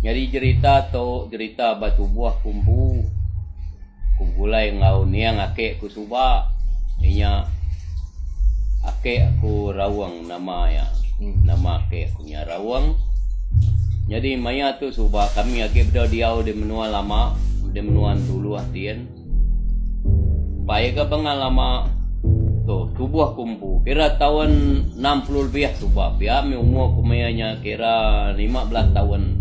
Jadi cerita batu buah kumpulai ngau niang ake ku suba inya ake aku rawang nama ya. Nama ake punya rawang. Jadi maya tu suba kami ake beda diau di menua lama, di menuan dulu hatian. Baik ke bengal lama tu tubuh kumpu. Kira tahun 60 lebih suba. Pia mi umur kumayanya kira 15 tahun.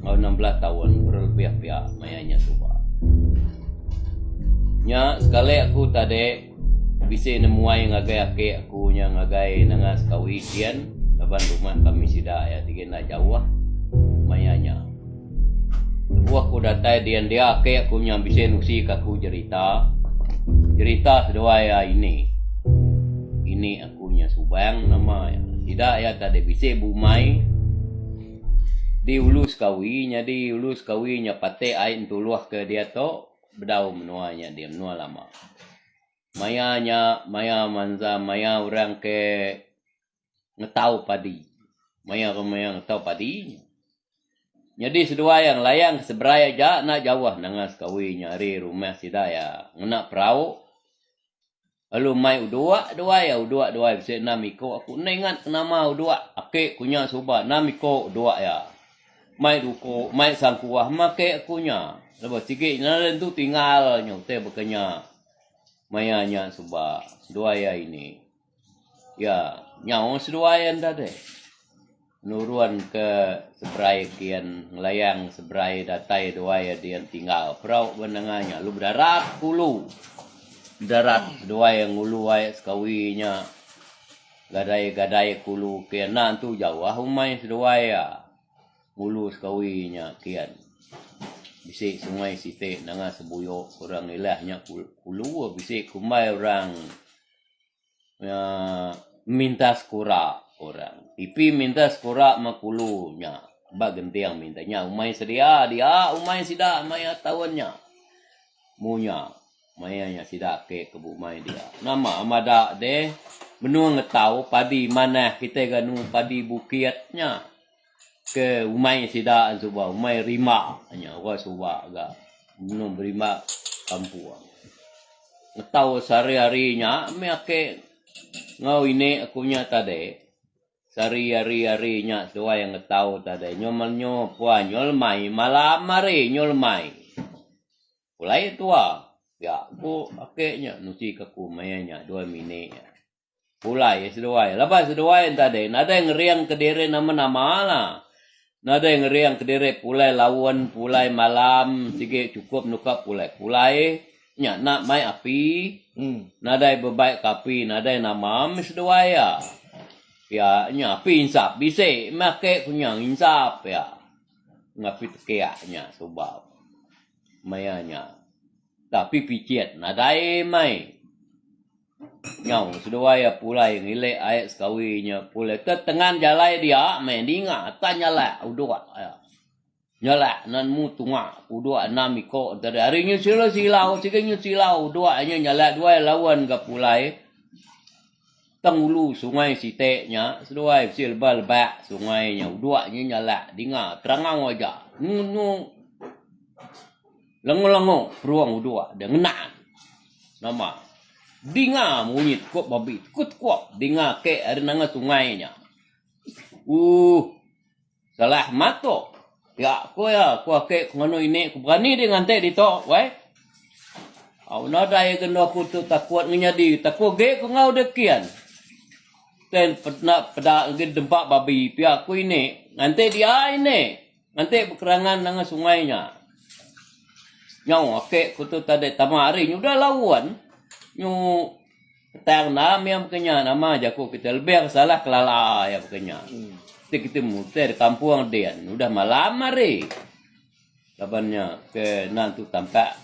Mau 16 tahun berlebih pia mayanya suba. Nya sekali aku tadi bisa nemuai ngagai ake aku nya ngagai nangas kawi kian laban rumah kami sida ya tiga nak jauh mayanya. Buah aku datai dia ake aku nya bisa nusi kaku cerita sedua ya ini aku nya subang nama ya. Tidak ya tadi bisa bumai di ulus kawinya pate ain tuluah ke dia to bedau menuanya dia menua lama. Maya orang ke ngetau padi. Maya ngetau padi. Jadi sedua yang layang seberaya ja nak jauh nangas kawinya hari rumah sidaya ngena perahu. Lalu mai udua bisa namiko aku ingat nama udua ake kunya suba namiko udua ya. Mai duko mai sangkuah make akunya. Lepas sikit nalen tu tinggal nyote bekenya. Mayanya suba sedua ya ini. Ya, nyawa sedua yang tadi. Nuruan ke seberai kian ngelayang seberai datai dua ya dia tinggal. Perahu benanganya lu darat kulu. Darat dua yang ulu ay sekawinya. Gadai kulu kian nantu jauh umai sedua ya. Ulu sekawinya kian. Bisik sungai site nanga sebuyok orang ilahnya kulu bisik kumai orang minta skura orang. Ipi minta skura makulunya. Bak genti yang mintanya umai sedia dia umai sida maya tawannya. Munya mayanya sida ke kebu mai dia. Nama amada de menua ngetau padi mana kita ganu padi bukitnya. Ke umai sida suba umai rima hanya wa suba agak minum rima kampung ngetau sehari-harinya me ake ngau ini akunya tadi sehari-harinya dua yang ngetau tadi nyomalnyo puan nyol mai malam mari nyol mai mulai tua ya aku akenya nusi kaku mayanya 2 mini ya pulai sedua lepas sedua tadi nada yang ngeriang kediri nama-nama lah. Nada yang ngeriang kediri pulai lawan, pulai malam, sige cukup nuka pulai nya nak mai api, nada yang bebaik kapi, nada yang nama sedua ya. Ya nya api insap, bisa make punya insap ya. Ngapi tekiaknya sebab mayanya. Tapi picit nada mai. Nyau sedua ya pulai ngile ayat sekawinya pulai ke tengah jalai dia main dinga tanya lah udua ya nyala nan mu tunga udua namiko dari harinya silau sikanya silau udua nya nyala dua lawan ke pulai tangulu sungai siteknya sedua silbal ba sungainya udua nya nyala dinga terangau aja nu lengo peruang udua dengan nama dinga munyit kok babi kut dinga ke ada nanga sungainya salah mato ya ko ke ngono ini ku berani dengan te dito wai au nada ya kena aku tu takut nganyadi takut ge ko ngau dekian ten pada dempak babi pia aku ini nanti dia ini nanti berkerangan nanga sungainya nyau ake ku tu tadi tamari udah lawan nyu tang nam yang kenya nama jaku kita lebih salah kelala ya kenya. Kita muter kampung dia udah malam hari. Labannya ke nantu tampak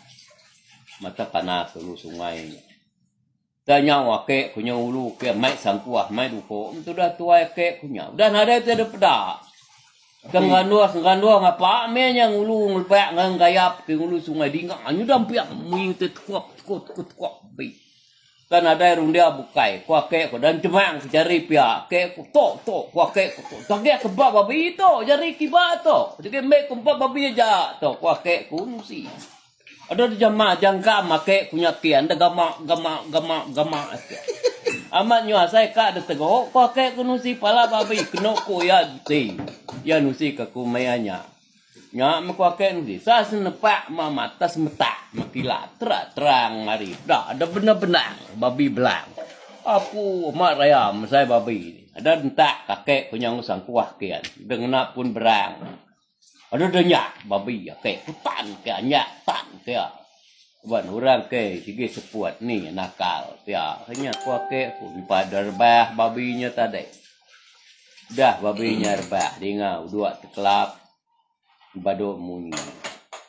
mata panas lu sungai. Tanya wake punya ulu ke mai sangkuah mai duko sudah tua ke punya. Udah ada itu ada peda. Sengandua ngapa me yang ulu ngelpak ngayap ke ulu sungai dinga anyu dampiak muing te kuat bi kan ada yang dia bukai kuah kek ko dan cemang cari pihak kek ko to kuah kek ko to tagek ke babi to jari kiba to jadi mek kumpa babi aja to kuah kek ko nusi ada di jamaah jangka make punya kian ada gama amat nyua saya ka ada tego kuah kek ko nusi pala babi keno ko ya ti ya nusi ka ku mayanya nya me kuah kek nusi sa senepak mama tas metak makilat terang mari dah ada benar-benar babi belang aku mak raya saya babi ada entak kakek punya ngusang kuah kian dengan pun berang ada denyak babi ya kek hutan ke anyak tan dia ban orang ke sigi sepuat ni nakal dia hanya kuah kek pun pada rebah babinya tadi dah babinya rebah dingau dua teklap badok munyi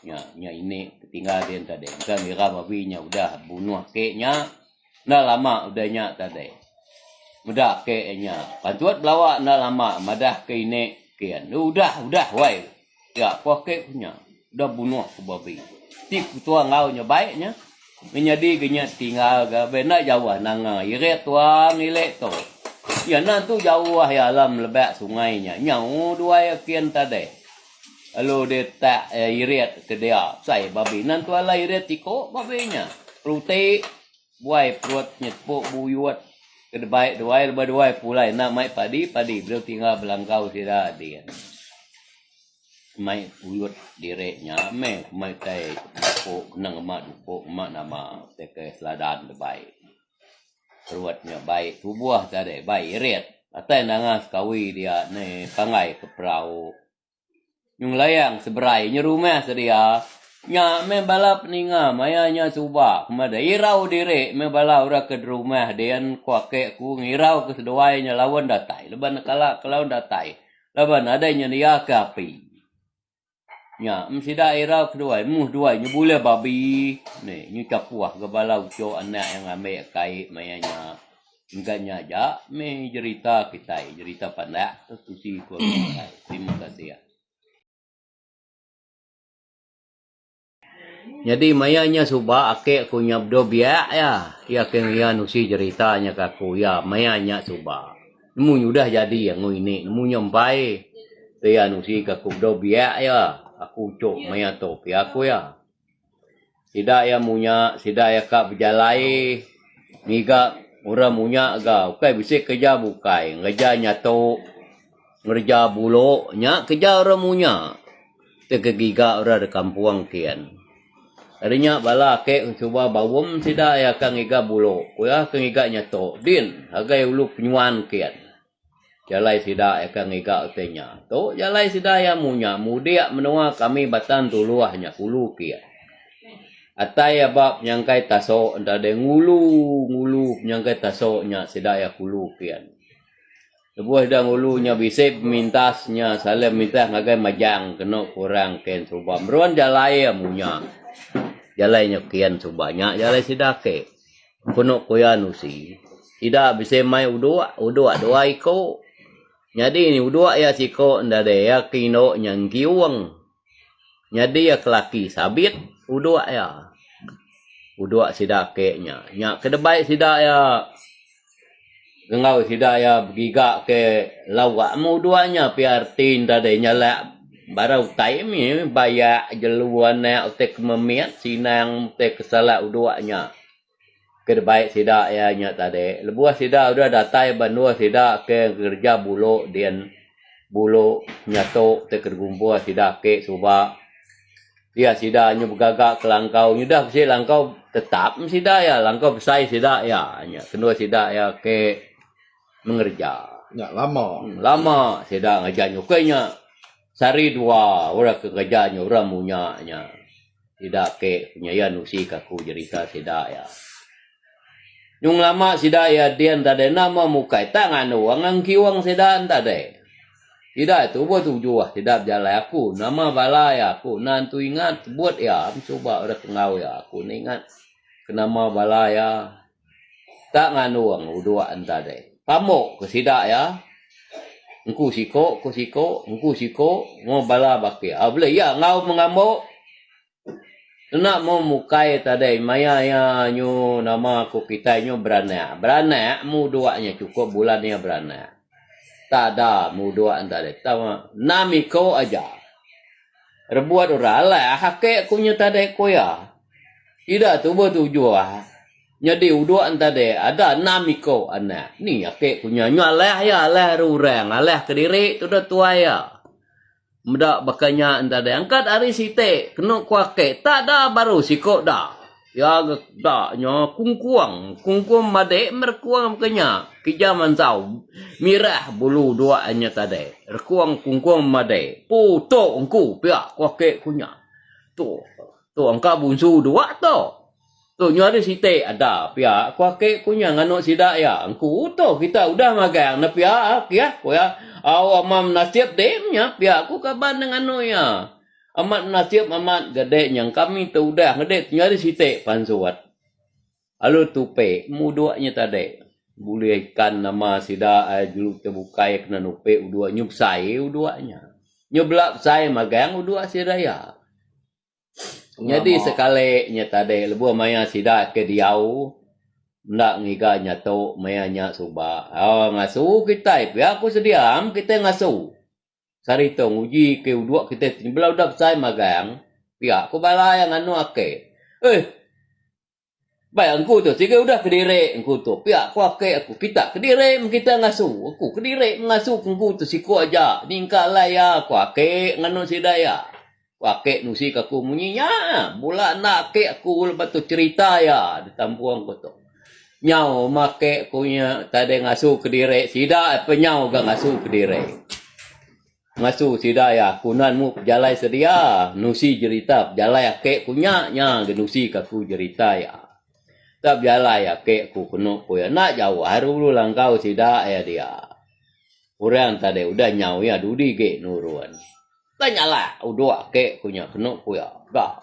nya ini tinggal dia tadi kan mira babinya udah bunuh keknya dah lama udahnya tadi udah keknya pantuat belawak dah lama madah ke ini kian udah wai ya kuah kek punya udah bunuh ke babi tik tua ngaunya baiknya menjadi genya tinggal ga bena jauh nanga ire tuang ile to ya nantu jauh ya alam lebak sungainya nyau dua kian tadi Lalu dia tak irit ke dia. Saya babi. Nanti ala irit tiko babinya. Ruti. Buai perut nyetpuk buyut. Kedebaik duai lebar duai pulai. Nak main padi. Beliau tinggal belangkau tidak dia. Main buyut direknya. Main tay dupuk. Kenang emak dupuk. Emak nama. Teka seladan debaik. Perutnya baik. Tubuh tadi. Baik irit. Atai nangas kawi dia. Ni pangai ke perahu. Yung layang seberai nyerumah sedia nya membalap ninga mayanya suba kemada irau diri membalap ora ke rumah dian kuake ku ngirau ke sedoainya lawan datai leban kala lawan datai leban adanya dia kapi nya msida irau kedua muh dua nyebule babi ni nyucap puah ke balau co anak yang ambil kai mayanya enggaknya aja me cerita kita cerita pandak susi ku terima kasih ya. Jadi mayanya suba akek ku nyabdo biak ya. Ya kengya nusi ceritanya kaku ya mayanya suba. Nemu udah jadi yang ini nemu nyampai. Dia nusi kaku do biak ya. Aku cok maya topi aku ya. Tidak ya munya, tidak ya kak berjalai. Niga orang munya ga. Ukai bisa kerja bukai. Ngerja nyato. Ngerja bulok. Nyak kerja orang munya. Tegegiga orang di kampung kian. Arinya bala ke coba bawum sida ya kang iga bulo ya kang iga nyato din hagai ulu penyuan kian jalai sida ya kang iga utenya to jalai sida ya munya mudia menua kami batan tuluahnya kulu kian atai ya bab nyangkai taso nda de ngulu nyangkai taso nya sida ya kulu kian sebuah dah ngulunya bisip mintasnya salam mintas ngagai majang kena kurang ken coba meruan jalai ya munya jalai nyokian subanya jalai sidake kuno koyanu si tidak bisa mai udua doa iko jadi ini udua ya siko ndade ya kino nyangkiwang jadi ya kelaki sabit udua ya udua sidake nya kedebai sidak ya gengau sidak ya giga ke lawak mu duanya piartin ndade nyala barau tai mi baya jeluan na utek memiat sinang utek kesala uduanya kedebaik sida ya nya tade lebuah sida udah datai bandua sida ke kerja bulo dian bulo nyato te kergumpua sida ke suba dia sida nyu begagak kelangkau nyudah besi langkau tetap sida ya langkau besai sida ya nya kedua sida ya ke mengerja ya lama sida ngajak nyukainya sari dua orang kerjanya orang munyanya tidak ke punya nusi kaku cerita sida ya nyung lama sida ya dia tade nama mukai tangan uang kiwang sida tade tidak itu buat tujuh tidak jalan aku nama balai aku nantu ingat buat ya coba orang tengau ya aku ingat kenama balai ya tak nganu uang udua tade pamok ke sida ya engku siko, engku siko, mau bala baki. Boleh ya, ngau mengamuk. Nak mau mukai tadi maya ya nyu nama aku kita nyu beranak. Beranak mu duanya cukup bulannya beranak. Tak ada mu dua tadi. Tahu nami kau aja. Rebuat orang lah hakik kunya tadi koya. Tidak tu bertujuan. Jadi udua tadi ada nami kau anak. Ni hakik kunya nyu alah ya alah rurang alah kediri tu dah tua ya. Mudak bakanya entah ada angkat hari site kena kuake tak ada baru sikok dah ya dak nya kungkuang madek merkuang makanya kijaman tau mirah bulu dua anya tadi rekuang kungkuang madek puto engku pia kuake kunya tu angka bunsu dua tu nya ada site ada pia kuake kunya ngano sidak ya engku tu kita udah magang na pia ya kuya amam nasib demnya pihak aku kaban dengan ya. Amat nasib amat gede yang kami tu udah ngedek nyari sitek pansuat. Alu tupe muduaknya tadi. Boleh ikan nama sida dulu terbuka kena nupe udua nyub sai uduaknya. Nyublak sai magang uduak sidaya. Jadi sekali nya tadi lebu maya sida ke diau. Ndak ngiga nyato mayanya suba. Ngasu kita ya aku sediam kita ngasu. Saritong uji ke udua kita belau dak sai magang. Pia aku bala yang anu ake. Baik engku tu sige udah kedire engku tu. Pia aku ake aku kita kedire kita ngasu. Aku kedire ngasu engku tu siku aja. Ningka lah ya aku ake nganu sidaya. Aku ake nusi kaku munyinya. Bula nak ake aku lepas tu cerita ya di tampuang aku tu. Nyau make punya tadi ngasu kediri sida penyau ga ngasu kediri ngasu sida ya kunanmu jalai sedia nusi jerita jalai ake kunya nya genusi kaku jerita ya tab jalai ake ku kuno ku ya nak jauh haru langkau sida ya dia orang tadi udah nyau ya dudi ge nuruan tanyalah udah ake kunya kuno ku ya dah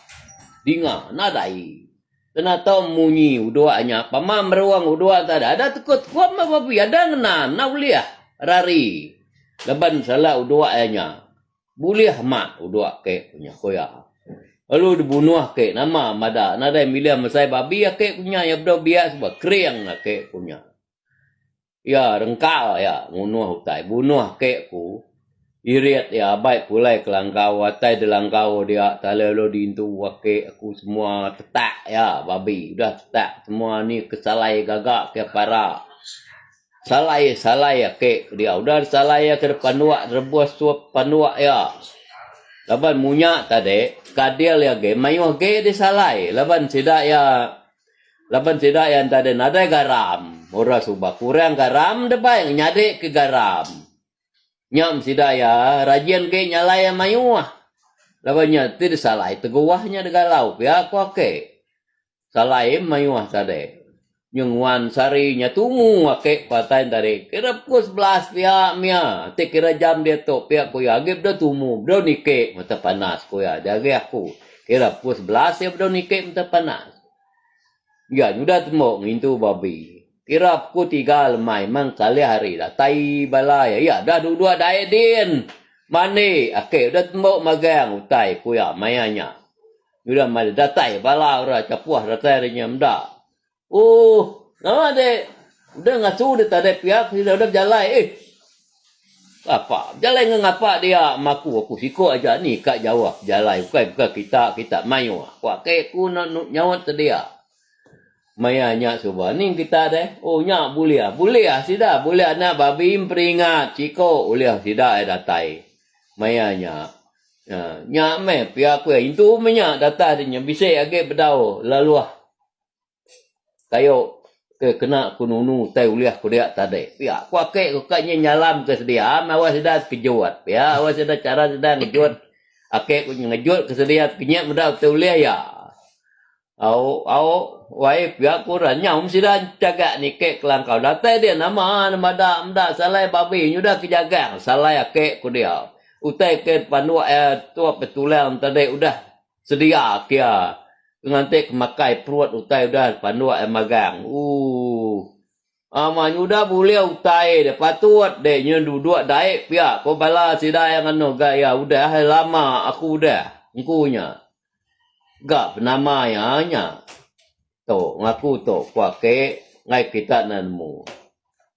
dinga nadai kena tahu munyi uduanya pamam beruang udua tak ada tekut kuat mah babi ada ngenan nauliah rari leban salah uduanya buliah mak udua ke punya koya lalu dibunuh ke nama mada nada milia masai babi ke punya ya bdo bias ba kriang ke punya ya rengkal ya bunuh utai bunuh ke ku iriat ya baik pulai kelangkau atai delangkau dia talelo dintu wake aku semua tetak ya babi udah tetak semua ni kesalai gagak ke para salai ya ke dia udah salai ya ke depan dua rebus suap panua ya laban munya tadi kadil ya ge mayu ge di salai laban sidak yang tadi nada garam ora subah kurang garam depan nyade ke garam nyam sidaya rajian ke nyalaya mayuah labanya tidak salah teguahnya degalau pia aku ake salai mayuah tadi nyungwan sari nya tumu ake patain tadi kira pukul 11 pia mia te kira jam dia to pia ku ya ge do tumu do nike mata panas ku ya jage aku kira pukul 11 ya do nike mata panas ya sudah temu ngintu babi kira aku 3 lemai mang kali hari dah tai balaya ya dah dua daedin mani ake udah tembok magang utai kuya mayanya udah mali datai bala ora capuah datai nya mda nama de udah ngasu de tade pihak sudah jalai apa jalai ngapa dia maku aku siko aja ni kak jawab jalai bukan kita mayu aku ake ku nyawat dia mayanya coba ni kita deh nya boleh sida boleh anak babi peringat ciko boleh sida datai mayanya nya me pia ku itu menya data dia bisa age bedau lalu kayo ke kena kununu tai uliah ku dia tadi pia ku ake ku kanya nyalam ke sedia mawa sida kejuat pia awas sida cara sida ngejut ake ku ngejut ke sedia pinya bedau tai uliah ya wai pihak kurang nyam sida jaga ni ke kelangkau datai dia nama mda salai babi nyudah kejaga salai ake ku dia utai ke panua tua petulang tadi udah sedia kia ngantek makai perut utai udah panua magang ama nyudah boleh utai de patut de nyu daik pihak ko bala sida yang anu gaya udah lama aku udah engkunya Gak nama ya nya. To ngaku to kuake ngai kita nanmu.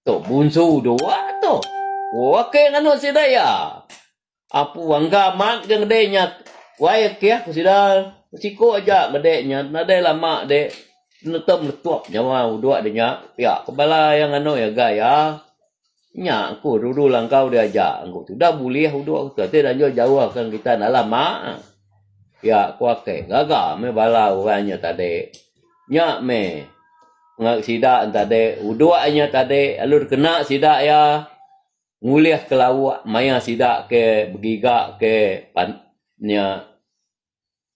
To bunsu doa to. Kuake ngano sidaya. Apu angga mat gedenya. Wai kia ku sidal. Siko aja gedenya. Nade lama de. Nutup nutup nyawa udua denya. Ya kepala yang ano ya gaya. Nya aku dulu langkau dia aja. Aku sudah boleh udua. Tapi dan jauh akan kita nak lama. Ya kuake. Gaga me bala orangnya tadi. Nya me. Ngak sidak tadi. Udua nya tadi. Alur kena sidak ya. Nguliah ke lawak. Maya sidak ke begigak ke nya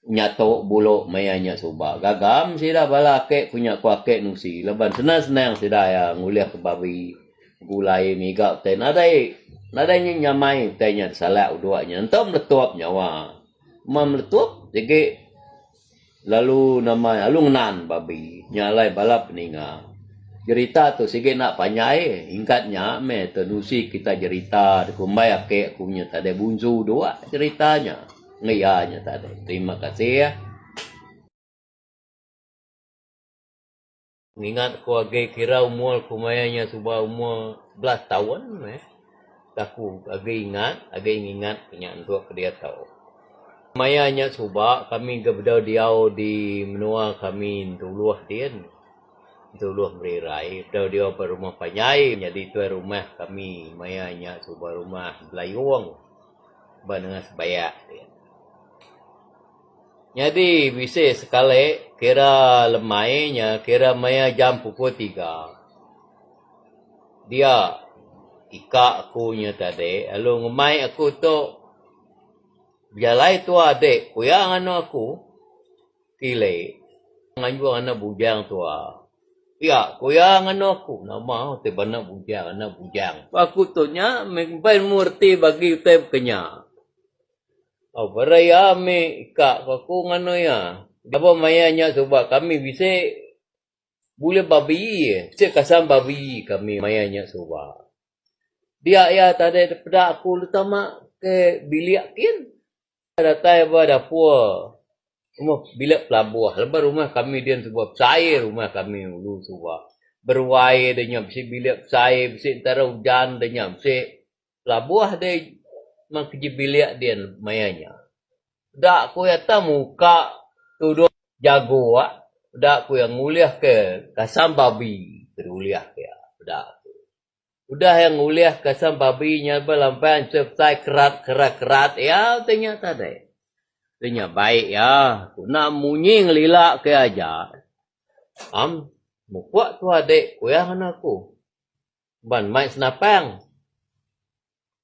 nyatok buluk mayanya suba. Gagam sidak bala ke punya kuake nusi. Leban senang-senang sidak ya. Nguliah ke babi. Gulai migak teh nadai nyamai tehnya salah uduanya entam letup nyawa letup jadi lalu nama lalu ngenan babi nyalai balap ninga cerita tu sige nak panyai ingkatnya me tenusi kita cerita kumbai ake punya tade bunzu dua ceritanya ngeyanya tade. Terima kasih ya. Ingat ko age kira umur kumayanya suba umur 11 tahun Aku age ingat punya untuk dia tahu. Mayanya suba kami gebedau diau di menua kami tuluh dian. Tuluh berirai. Bedau dia ke rumah panyai. Jadi tu rumah kami mayanya suba rumah belayuang. Dengan sebayak dia. Jadi bisa sekali kira lemainya kira maya jam pukul 3. Dia ika akunya tadi. Lalu ngemai aku tu bialai tu adik kuyang anu aku kile nganju anak bujang tu ya kuyang anu aku nama te bana bujang anak bujang aku tu nya mempai murti bagi te kenya. Oh, beraya me ika aku ngano ya. Apa mayanya coba kami bisa boleh babi. Cek kasam babi kami mayanya coba. Dia ya tadi daripada aku utama ke bilik kin. Datang pada dapur. Rumah bilik pelabuh. Lepas rumah kami dia coba saya rumah kami dulu coba. Berwai dia bisa bilik saya bisa antara hujan dia bisa pelabuh dia kerja bilik dia mayanya. Dak aku yang muka tuduk jago dak aku yang nguliah ke kasam babi teruliah ke dak udah yang nguliah kasam babi nya belampan selesai kerat ya tanya tadi tanya baik ya aku nak munyi ngelilak ke aja muka tu adik kuyang aku ban mai senapang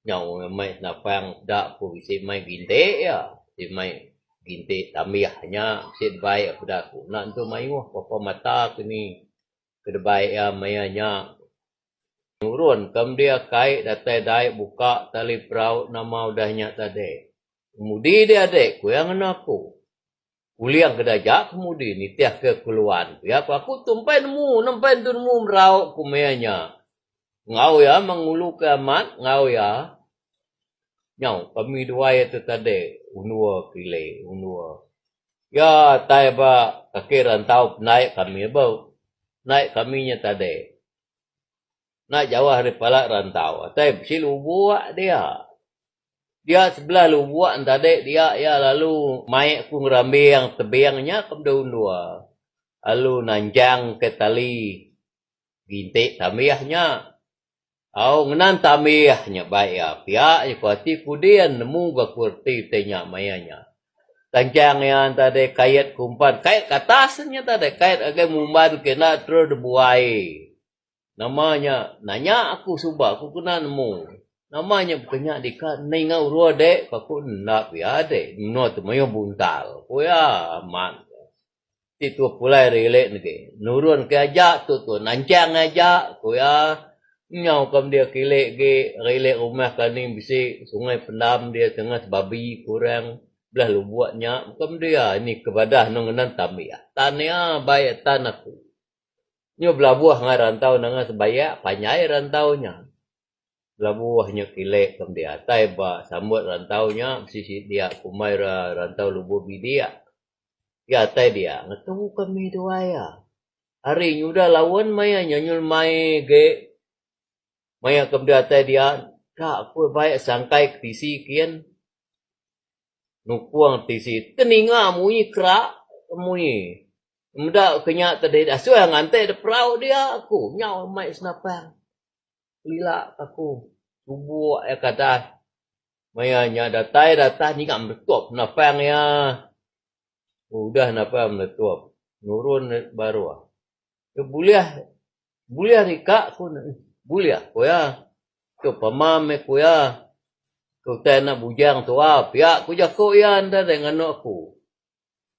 nyau mai senapang dak aku bisa mai gintik ya si mai gintik tamiahnya si baik pada aku nak tu mai apa mata kini kedebai ya mayanya nurun kam dia kait datai dai buka tali perahu nama udahnya tadi kemudi dia adik kuyang aku kuliah kedajak kemudi ni tiah ke keluan ya aku tumpai nampai nemu merau kumayanya ngau ya mengulu ke amat ngau ya nyau kami dua itu tadi unua kile unua ya tai ba kaki rantau naik kami bau naik kaminya tadi nak jauh dari palak rantau tai si lubuak dia sebelah lubuak tadi dia ya lalu mai aku ngerambi yang tebiangnya kemudian dua lalu nanjang ke tali gintik tamiahnya. Au ngenan tamihnya baik ya. Pihak ya kuati kudian nemu gak kurti tanya mayanya. Tanjang yang tadi kait kumpan. Kait atasnya tadi. Kait agak mumban kena terus dibuai. Namanya. Nanya aku subah. Aku kena nemu. Namanya bukannya dikat. Nengau ruah dek. Aku nak ya dek. Nuna tu mayo buntal. Oh ya aman. Itu pulai relek ni. Nurun ke ajak tu. Nanjang ajak. Oh ya. Nyau kam dia kilek ke relek rumah kani bisi sungai pendam dia tengah babi kurang belah lu buatnya kam dia ini kebadah nongenan tamia tania baik tan aku nyo belah buah ngai rantau nanga sebaya panyai rantaunya belah buahnya kilek kam dia tai ba sambut rantaunya sisi dia kumai rantau lubu dia Ya tay dia, ngetahu kami dua ya. Hari ni udah lawan maya nyanyul mai ge. Maya kemudian tay dia, tak aku baik sangkai tisi kian. Nukuang tisi, teninga mui kerak mui. Muda kenyak tadi dah suai ngantai de perau dia aku. Nyau mai senapang. Lila aku. Tubuh ya kata. Maya nya datai ni ngam betup napang ya. Udah napa meletup. Nurun baru. Ke buliah rika aku buliah ko ya. Ke pamam ko ya. Ke tena bujang tu pihak ku jako ya anda dengan aku.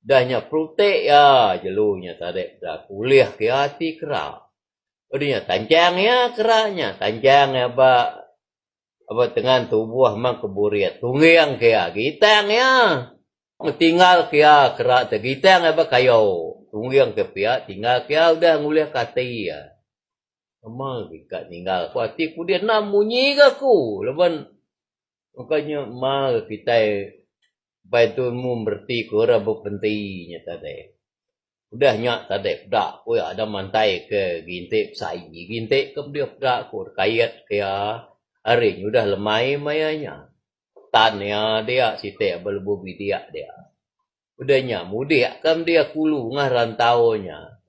Dahnya protek ya jelunya tadi dah kuliah ke hati kera. Odinya tanjang ya keranya, tanjang ya apa dengan tubuh mang keburiat. Tungiang ke ya gitang ya. Tinggal kia kerak tegitang apa kayo tungiang ke pihak tinggal kia udah nguliah kati ya amal kita tinggal kuati ku dia nam munyi ke ku leban makanya mal kita baitu mu berti ku rabu pentinya tadi udah nyak tadi dak ku ada mantai ke gintik sai gintik ke dia dak ku kayat kia hari udah lemai mayanya tannya dia sitek berlebu dia. Udahnya mudik kan dia kulu ngah rantaunya.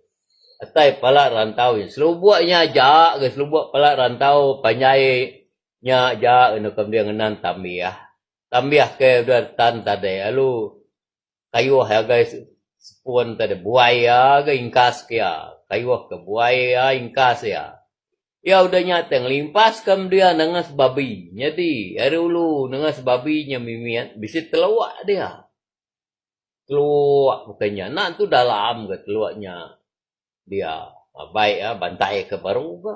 Atai pala rantaunya. Selubuknya jak ke selubuk pala rantau panyai nya jak anu kam dia ngenan tambiah. Tambiah ke udah tan tadi lalu kayu ha guys sepun tadi buaya ke ingkas kia. Kayu ke buaya ingkas ya. Ya udah nyateng limpas kam dia nengas babi. Jadi hari ulu nengas babinya mimian bisa telawak dia. Keluak bukannya. Nak tu dalam ke keluaknya. Dia baik ya bantai ke baru ke.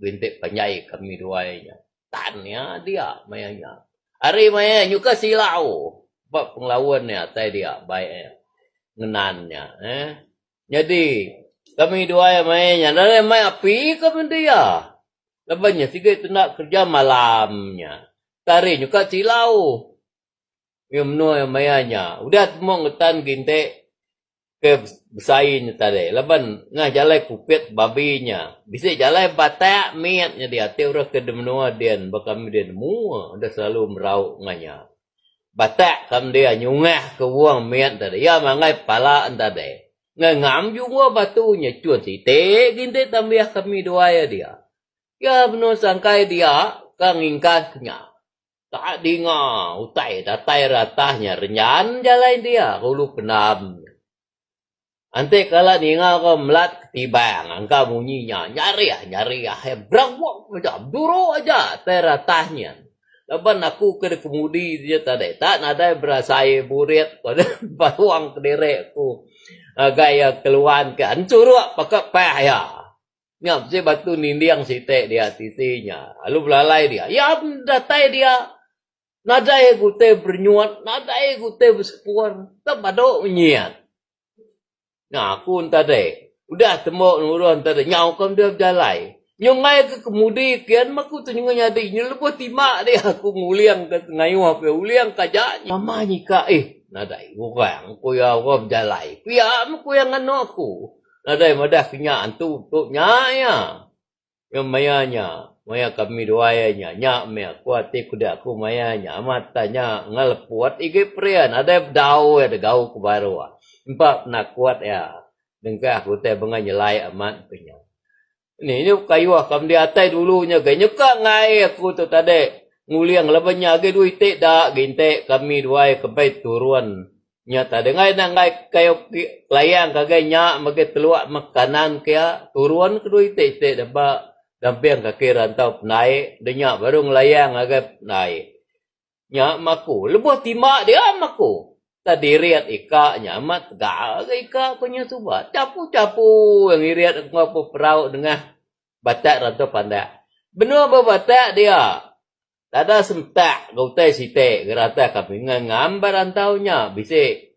Bintik penyai kami duanya. Tanya dia mayanya. Hari maya nyuka silau. Sebab penglawannya tay dia baik ngenannya. Jadi kami dua mayanya. Dari may api kami dia. Lebannya tiga itu nak kerja malamnya. Tari nyuka silau. Yang menua yang mayanya. Udah semua ngetan gintek ke besain tadi. Leban ngah jalai kupit babinya. Bisa jalai batak miatnya dia. Teura ke menua dia. Bakam dia semua. Udah selalu merauh ngahnya. Batak kam dia nyungah ke uang miat tadi. Ya mangai pala tadi. Ngam juga batunya. Cuan si te gintek tambiah kami dua ya dia. Ya benar sangkai dia. Kang ingkasnya. Tak dengar, utai datai ratahnya, renyan jalan dia, kulu penam. Ante kalau dengar kau melat ketibang, angka bunyinya, nyari ya, berawak aja, duru aja, teratahnya. Lepas aku ke kemudi dia tadi, tak ada berasai burit, pada bawang kederek ku, gaya keluhan ke, ancur pakai peh ya. Ngap si batu nindiang sitek dia tisinya, lalu belalai dia, ya datai dia. Nadai gute bernyuat, nadai gute bersepuan, tak badok menyiat. Nah, aku tadi, udah tembok nurun tadi, nyaukan dia berjalai. Nyongai ke kemudi, kian maku tu nyongai nyadi, nyelebuh timak dia, aku nguliang ke ngayu apa, uliang kajaknya. Mama nyika, nadai, bukan, aku ya aku berjalai. Pia, aku yang nganu aku. Nadai, madah kenyakan tu, ya. Yang mayanya. Maya kami doanya nyak me kuati kuda aku mayanya matanya ngalepuat ige prian ada dau ada gau ke baru empat nak kuat ya dengkah aku teh bengai nyelai amat punya ini kayu kam di atai dulunya gaya nyuka ngai aku tu tadi nguliang lebanya ge duit tek dak ginte kami dua ke bait turun nyata dengai ngai kayu layang kagak nyak mage teluak makanan kia turun ke duit tek dapat Dampiang kaki rantau naik, dia baru ngelayang agak naik. Nyak maku, lebuh timak dia maku. Tadi riat ika nyamat, gak ika punya subat. Capu-capu yang riat ngapu perauk dengan batak rantau pandak. Benar batak dia. Tak ada semtak, gautai sitek, gerata kami ngambar rantaunya. Bisa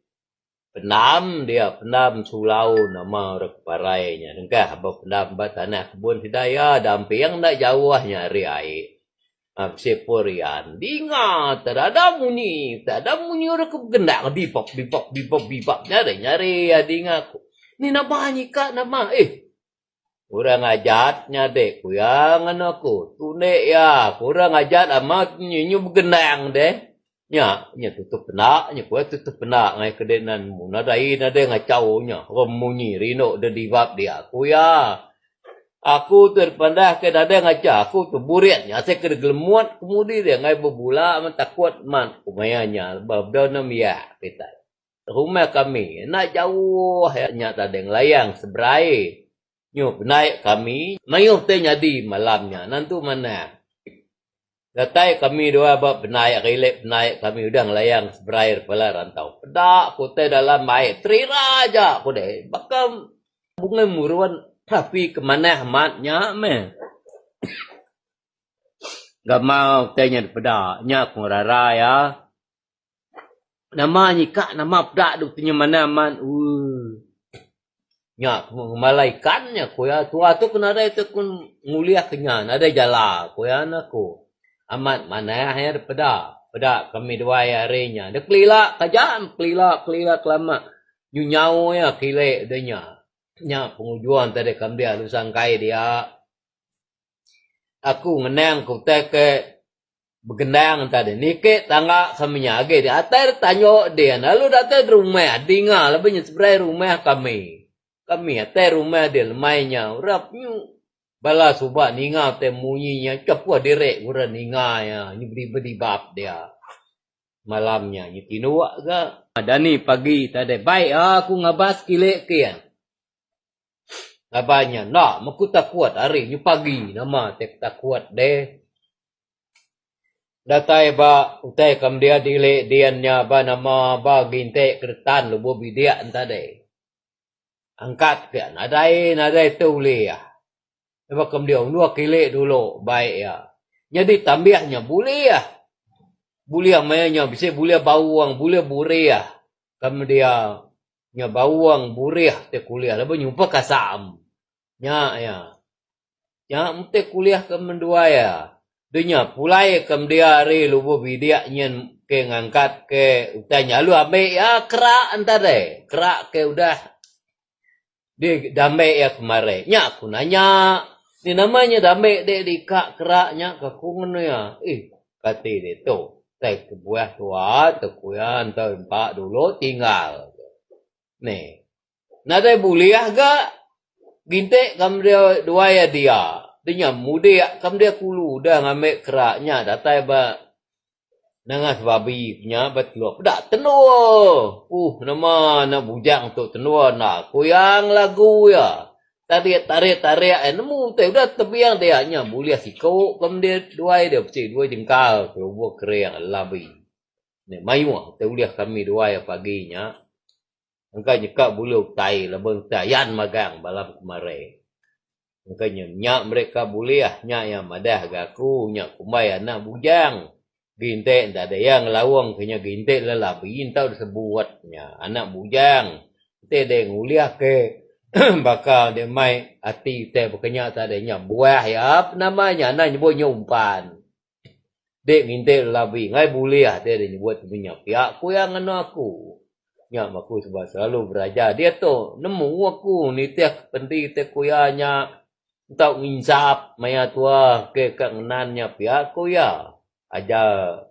penam dia, penam sulau nama orang parainya. Dengkah apa penam tanah kebun hidayah, dampiang nak jauhnya hari air. Seporian. Dinga, tak ada muni orang kegendang bipop. Nyari dinga aku. Ni nama nyika nama kurang ajatnya dek, kuyangan aku. Tune ya, kurang ajat amat nyu begendang deh. Nya tutup penak, kuat tutup penak ngai kedenan mu. Nadai ngacau nya. Remunyi rino de dibab dia. Kuya. Aku terpandah ke dada ngaca. Aku tu buriatnya. Saya kena gelemuat kemudi dia. Ngai berbula amat takut man. Kumayanya. Babda nam ya. Rumah kami. Nak jauh. Nya tak ada layang seberai. Nyup naik kami. Mayuh teh nyadi malamnya. Nantu mana. Datai kami dua bab benaik relek benaik kami udah ngelayang seberair pala rantau. Pedak kote dalam baik. Terira aja aku deh. Bakal bunga muruan tapi kemana amatnya meh. Gak mau tanya pedak. Nyak ngurara ya. Nama nyikak nama pedak duk tanya mana amat. Nyak malaikannya kuya tua tu kena ada itu kun nguliah kenyan. Ada jala kuya anakku. Amat mana air pedak kami dua harinya. Dia kelilak kajam, kelilak lama. Nyau ya kilek denya. Nya pengujuan tadi kami dia lusang kai dia. Aku ngenang ku ke begendang tadi. Nike tangga kami nyage dia. Atar tanyo dia. Lalu datang rumah dinga lebihnya seberai rumah kami. Kami atar rumah dia lemainya. Rapnya bala subak ninga te munyinya capua direk gura ninga ya ni beri bab dia malamnya ni tinuak ga dani pagi tadi baik aku ngabas kilek kian ngabanya nak maku tak kuat hari ni pagi nama tek tak kuat deh datai ba utai kam dia dilek diannya ba nama ba ginte kertan lubo bidia tadi angkat kian nadai tulis ya. Sebab kemudian dua kilek dulu baik ya. Jadi tambahnya boleh ya. Boleh mainnya bisa boleh bawang, boleh burih ya. Kemudian nya bawang burih te kuliah lebih nyumpa kasam. Nya ya. Nya mute kuliah kemendua ya. Dunya pulai kemudian hari lubu bidia nyen ke ngangkat ke utanya lu ambil ya kerak entar deh. Kerak ke udah di damai ya kemarin. Nya aku nanya ni namanya damai dek di kak keraknya ke kungen ya. Kata dia tu. Saya kebuah tua, tekuyan, tempat dulu tinggal. Nih. Nada buliah ga? Gintek kam dia dua ya dia. Dia muda kam dia kulu. Dah ngambil keraknya. Datai ba. Nangas babi punya betul. Dak tenua. Nama nak bujang tu tenua nak. Kuyang lagu ya. Tarik nemu teh udah tebiang dia nya buliah sikau kemudian dua dia pecih dua jengkal keluar kering labi ni mayu teh uliah kami dua ya paginya engkau nyekak bulu tai lebeng tayan magang balam kemarin engkau nyak mereka buliah nya yang madah gaku nya kumai anak bujang ginte ndak ada yang lawang kenya ginte lelabi entau disebutnya anak bujang teh deng uliah ke bakal dia mai hati teh bukannya tak adanya buah ya apa namanya nak nyebut nyumpan dek nginte labi ngai buliah dia nyebut punya pihak aku yang ngano aku nya aku sebab selalu beraja dia tu nemu aku ni teh penting teh kuyanya tau nginsap maya tua ke kangenannya pihak aku ya aja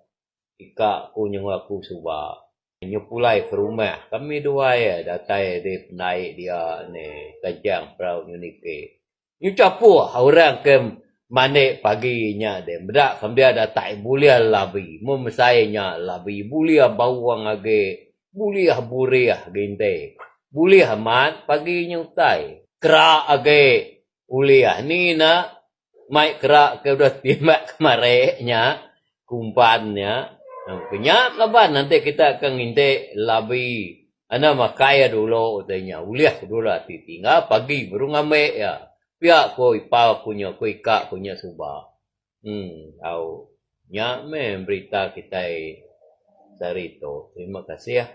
ika ku yang aku subak nyepulai ke rumah. Kami dua ya datai dia naik dia ni kajang perahu unike. Nyu capu orang ke mana paginya dia. Bedak kami dia datai buliah labi. Memesainya labi buliah bawang age. Buliah buriah ginte. Buliah mat paginya utai. Kerak age buliah ni nak mai kerak ke udah timbak kemareknya kumpannya. Punya kapan nanti kita akan nginte labi ana makaya dulu utanya uliah dulu hati tinggal pagi baru ngame ya pihak ko ipau punya ko ika punya subah au nya berita kita dari itu terima kasih ya.